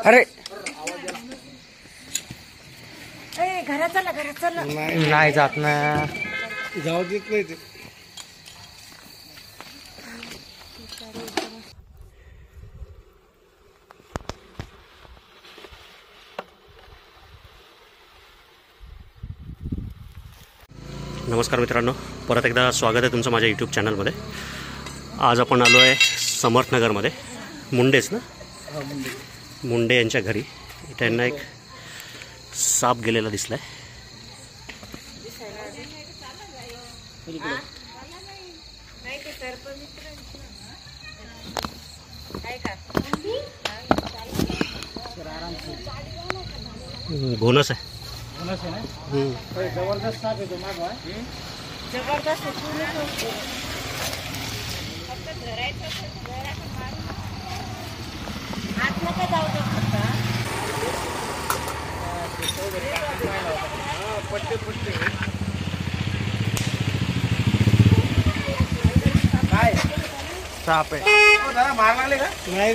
अरे घरात चला नाही जात ना, जाऊ देत नाही ते. नमस्कार मित्रांनो, परत एकदा स्वागत आहे तुमचं माझ्या यूट्यूब चॅनलमध्ये. आज आपण आलो आहे समर्थनगरमध्ये, मुंडेच ना, मुंडे यांच्या घरी. त्यांना एक साप गेलेला दिसलाय. घोणस आहे. जबरदस्त साप आहे तो, मागवा. जबरदस्त आत नका जाऊ दे फक्त. पट्टे काय साप आहे. जरा मार लागले का? नाही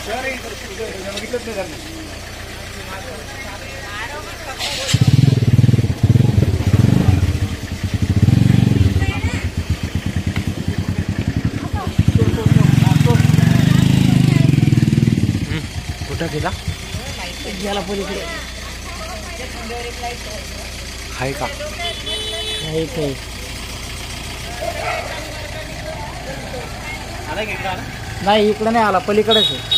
सर, बघितलंच नाही झालं. कुठं गेला? गेला पलीकडे. हाय का? नाही, इकडं नाही आला, पलीकडेच आहे.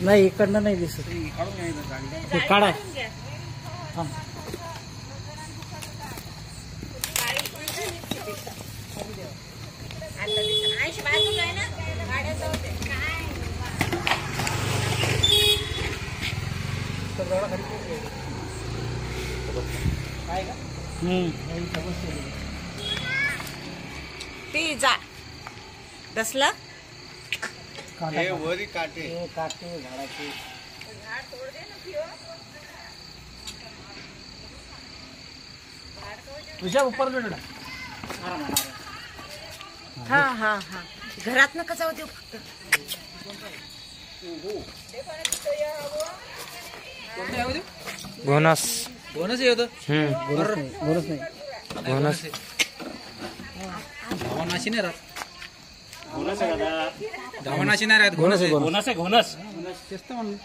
नाही, इकडनं नाही दिसत. ते काढा. ती जा दसला हे वरी काटे झाडाचे. तुझ्या उपर बेटा. हा हा हा, घरात नका जाऊ देऊ फक्त. घोणस. बोनस येतो. घोणस नाही. घोणस धावानाशी नाही राहत. धावानाशी नाही राहत. घोणस घोणस आहे, घोणस. तेच तर म्हणलं.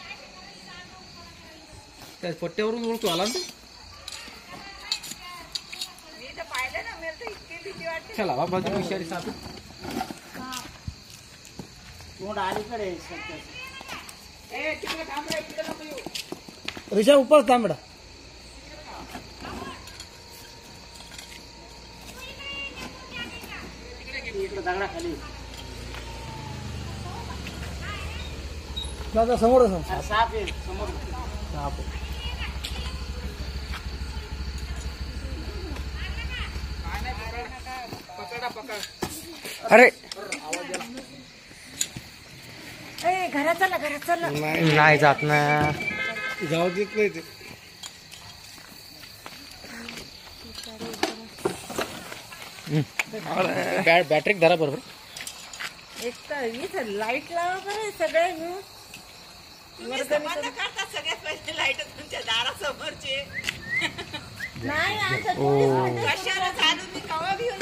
त्या पट्ट्यावरून ओळखतो आला ना. चला बाबा, विषारी साप. ऋषा उपर तांबडा. दादा समोर साप आहे. समोर साप. अरे घरात चला नाही जात ना, जाऊ देत नाही ते. बॅटरी धरा बरोबर. एक तर इथं लाईट लावा बरं सगळे मिळून. सगळ्यात पहिले लाईट तुमच्या दारासमोरचे. नाही कशाला झालं, मी कवा घेऊन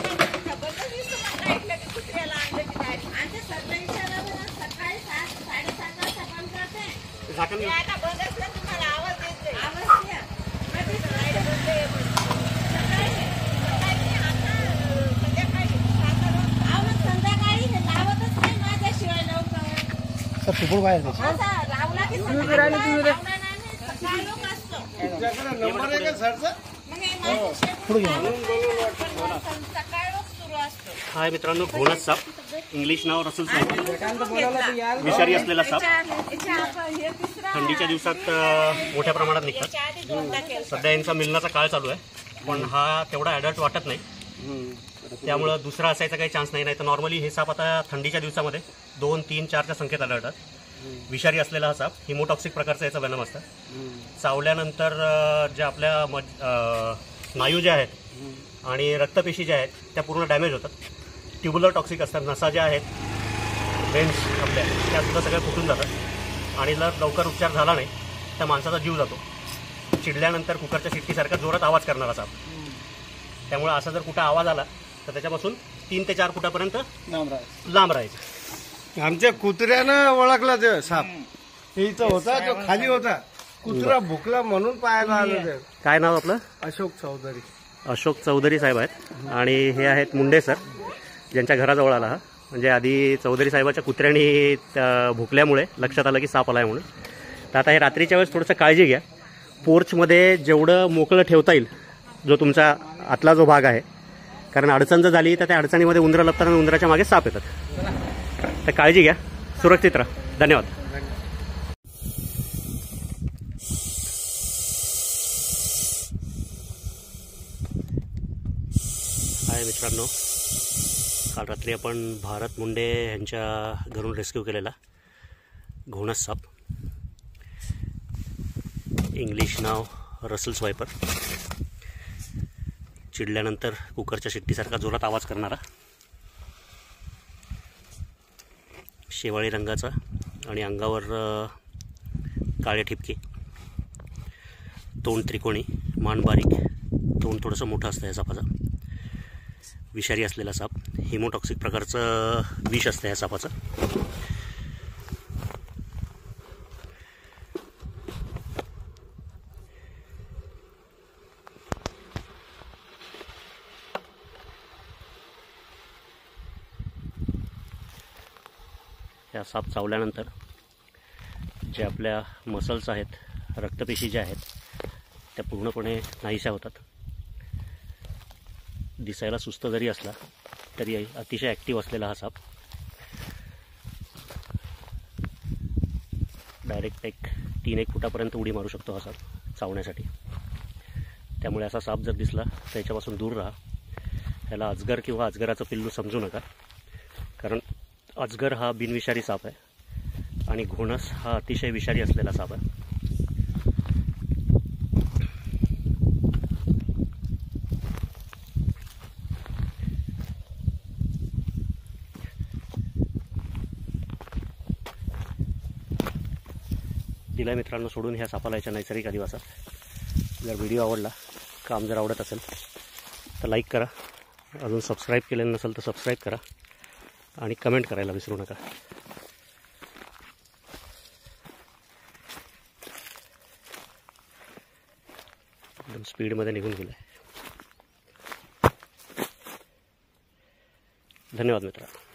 कुत्र्याला आणलं की काय. आमच्या सगळं विचारा बरं, सकाळी 7-7:30 वाजता बंद करते. आता बंद असलं तुम्हाला आवाज येते. आवाज द्या. लाईट बंद आहे. संध्याकाळी हे लावतच नाही माझ्याशिवाय लवकर. फुटबॉल बाहेर लावला की नंबर आहे का सरचा? हाय मित्रांनो, घोणस साप. इंग्लिश नाव रसूल साप. विषारी असलेला साप. थंडीच्या दिवसात मोठ्या प्रमाणात निघतात. सध्या यांचा मिलनाचा काळ चालू आहे, पण हा तेवढा ॲडल्ट वाटत नाही. त्यामुळं दुसरा असायचा काही चान्स नाही. तर नॉर्मली हे साप आता थंडीच्या दिवसामध्ये 2, 3, 4च्या संख्येत आढळतात. विषारी असलेला हा साप हिमोटॉक्सिक प्रकारचा याचा वेनम असतं. चावल्यानंतर ज्या आपल्या स्नायू ज्या आहेत आणि रक्तपेशी ज्या आहेत त्या पूर्ण डॅमेज होतात. ट्युब्युलर टॉक्सिक असतात. नसा ज्या आहेत वेन्स आपल्या त्यासुद्धा सगळ्या फुटून जातात आणि जर लवकर उपचार झाला नाही तर माणसाचा जीव जातो. चिडल्यानंतर कुकरच्या शिट्टीसारखा जोरात आवाज करणारा साप. त्यामुळे असा जर कुठं आवाज आला तर त्याच्यापासून 3 ते 4 फुटापर्यंत लांब राहायचं. आमच्या कुत्र्यानं ओळखला ते साप. इथं होता तो खाली होता. कुत्रा भुकला म्हणून पाहायला आलं ते. काय नाव आपलं? अशोक चौधरी. अशोक चौधरी साहेब आहेत आणि हे आहेत मुंडे सर ज्यांच्या घराजवळ आला हा. म्हणजे आधी चौधरी साहेबाच्या कुत्र्याने भुकल्यामुळे लक्षात आलं की साप आलाय म्हणून. तर आता हे रात्रीच्या वेळेस थोडंसं काळजी घ्या. पोर्चमध्ये जेवढं मोकळं ठेवता येईल जो तुमचा आतला जो भाग आहे, कारण अडचण जर झाली तर त्या अडचणीमध्ये उंदरं लपतात आणि उंदराच्या मागे साप येतात. तर काळजी घ्या, सुरक्षित राहा. धन्यवाद. हाय मित्रांनो, काल रात्री आपण भारत मुंडे यांच्या घरून रेस्क्यू केलेला घोणस साप, इंग्लिश नाव रसल स्वायपर, चिडल्यानंतर कुकरच्या शिट्टीसारखा जोरात आवाज करणारा, शेवाळी रंगाचा आणि अंगावर काळे ठिपके, तोंड त्रिकोणी, मान बारीक, तोंड थोडंसं मोठं असतं या सापाचा, विषारी असलेला साप, हिमोटॉक्सिक प्रकारचं विष असतं या सापाचं. या साप चावल्यानंतर जे आपल्या मसल्स आहेत, रक्तपेशी ज्या आहेत त्या पूर्णपणे नाहीशा होतात. दिसायला सुस्त जरी असला तरी अतिशय ॲक्टिव्ह असलेला हा साप डायरेक्ट 3-1 फुटापर्यंत उडी मारू शकतो हा साप चावण्यासाठी. त्यामुळे असा साप जर दिसला तर याच्यापासून दूर राहा. ह्याला अजगर किंवा अजगराचं पिल्लू समजू नका, कारण अजगर हा बिनविषारी साप आहे आणि घोणस हा अतिशय विषारी असलेला साप आहे. दिला मित्रांनो सोडून ह्या सापाला याच्या नैसर्गिक अधिवासात. जर व्हिडिओ आवडला, काम जर आवडत असेल तर लाईक करा, अजून सबस्क्राईब केलेलं नसेल तर सबस्क्राईब करा आणि कमेंट करायला विसरू नका. एकदम स्पीडमध्ये निघून गेलं आहे. धन्यवाद मित्रांनो.